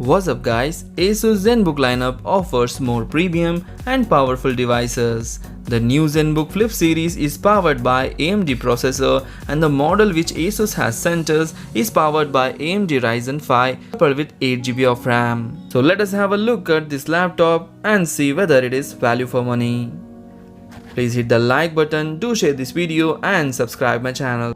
What's up guys, Asus ZenBook lineup offers more premium and powerful devices. The new ZenBook Flip series is powered by AMD processor and the model which Asus has sent us is powered by AMD Ryzen 5 coupled with 8GB of RAM. So let us have a look at this laptop and see whether it is value for money. Please hit the like button, do share this video and subscribe my channel.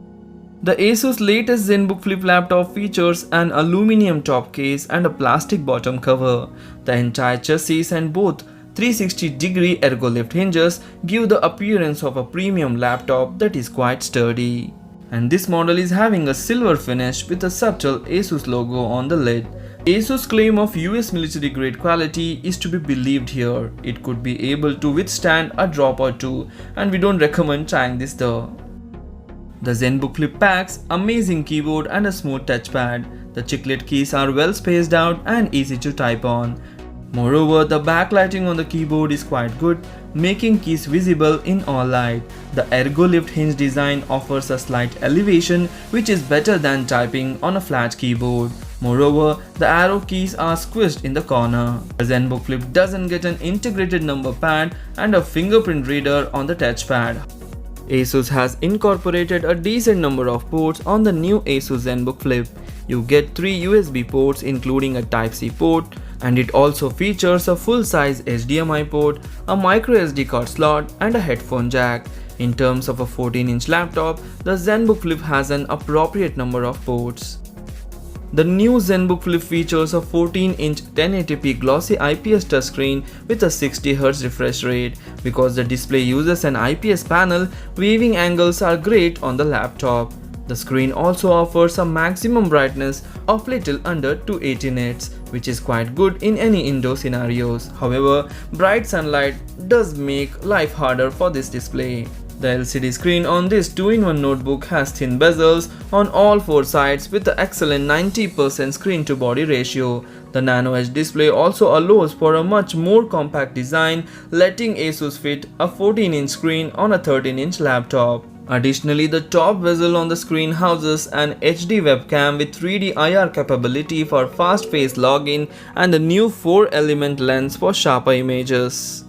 The Asus latest ZenBook Flip laptop features an aluminum top case and a plastic bottom cover. The entire chassis and both 360-degree ergo lift hinges give the appearance of a premium laptop that is quite sturdy. And this model is having a silver finish with a subtle Asus logo on the lid. Asus' claim of US military grade quality is to be believed here. It could be able to withstand a drop or two, and we don't recommend trying this though. The ZenBook Flip packs amazing keyboard and a smooth touchpad. The chiclet keys are well spaced out and easy to type on. Moreover, the backlighting on the keyboard is quite good, making keys visible in all light. The ergo lift hinge design offers a slight elevation which is better than typing on a flat keyboard. Moreover, the arrow keys are squished in the corner. The ZenBook Flip doesn't get an integrated number pad and a fingerprint reader on the touchpad. Asus has incorporated a decent number of ports on the new Asus ZenBook Flip. You get 3 USB ports including a Type-C port, and it also features a full-size HDMI port, a microSD card slot and a headphone jack. In terms of a 14-inch laptop, the ZenBook Flip has an appropriate number of ports. The new ZenBook Flip features a 14-inch 1080p glossy IPS touchscreen with a 60Hz refresh rate. Because the display uses an IPS panel, viewing angles are great on the laptop. The screen also offers a maximum brightness of little under 280 nits, which is quite good in any indoor scenarios. However, bright sunlight does make life harder for this display. The LCD screen on this 2-in-1 notebook has thin bezels on all 4 sides with the excellent 90% screen to body ratio. The Nano Edge display also allows for a much more compact design, letting Asus fit a 14-inch screen on a 13-inch laptop. Additionally, the top bezel on the screen houses an HD webcam with 3D IR capability for fast face login and a new 4-element lens for sharper images.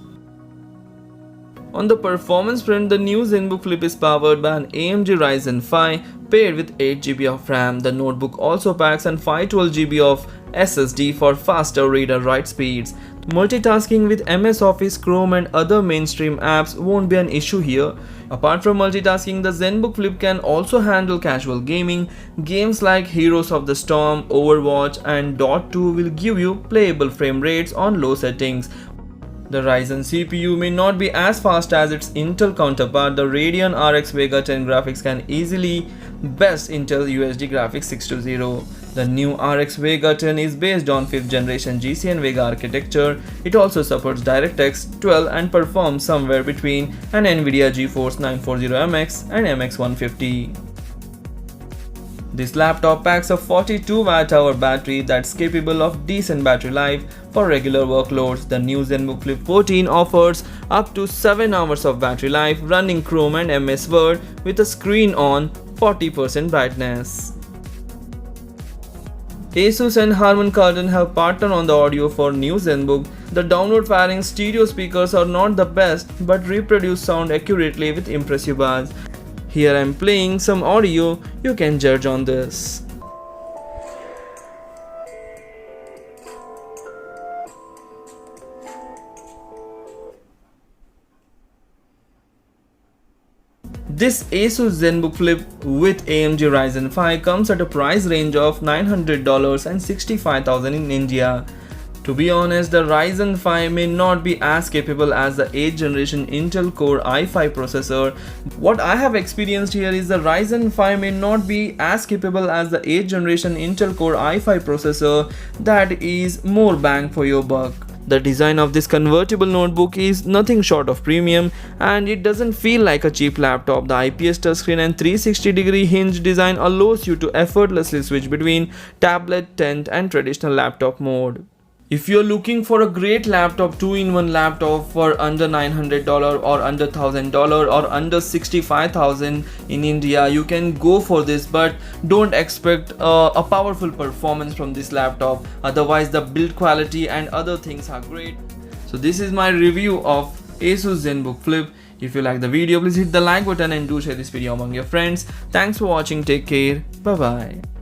On the performance front, the new ZenBook Flip is powered by an AMD Ryzen 5 paired with 8GB of RAM. The notebook also packs an 512GB of SSD for faster read and write speeds. Multitasking with MS Office, Chrome and other mainstream apps won't be an issue here. Apart from multitasking, the ZenBook Flip can also handle casual gaming. Games like Heroes of the Storm, Overwatch and Dot 2 will give you playable frame rates on low settings. The Ryzen CPU may not be as fast as its Intel counterpart. The Radeon RX Vega 10 graphics can easily best Intel UHD Graphics 620. The new RX Vega 10 is based on 5th generation GCN Vega architecture. It also supports DirectX 12 and performs somewhere between an NVIDIA GeForce 940MX and MX150. This laptop packs a 42Wh battery that's capable of decent battery life for regular workloads. The new ZenBook Flip 14 offers up to 7 hours of battery life running Chrome and MS Word with a screen on 40% brightness. Asus and Harman Kardon have partnered on the audio for new ZenBook. The downward firing stereo speakers are not the best but reproduce sound accurately with impressive bars. Here I am playing some audio, you can judge on this. This Asus ZenBook Flip with AMD Ryzen 5 comes at a price range of $900 and $65,000 in India. To be honest, the Ryzen 5 may not be as capable as the 8th generation Intel Core i5 processor. What I have experienced here is the Ryzen 5 may not be as capable as the 8th generation Intel Core i5 processor that is more bang for your buck. The design of this convertible notebook is nothing short of premium and it doesn't feel like a cheap laptop. The IPS touchscreen and 360-degree hinge design allows you to effortlessly switch between tablet, tent and traditional laptop mode. If you're looking for a great laptop, 2-in-1 laptop for under $900 or under $1,000 or under 65,000 in India, you can go for this, but don't expect a powerful performance from this laptop. Otherwise, the build quality and other things are great. So this is my review of Asus ZenBook Flip. If you like the video, please hit the like button and do share this video among your friends. Thanks for watching. Take care. Bye bye.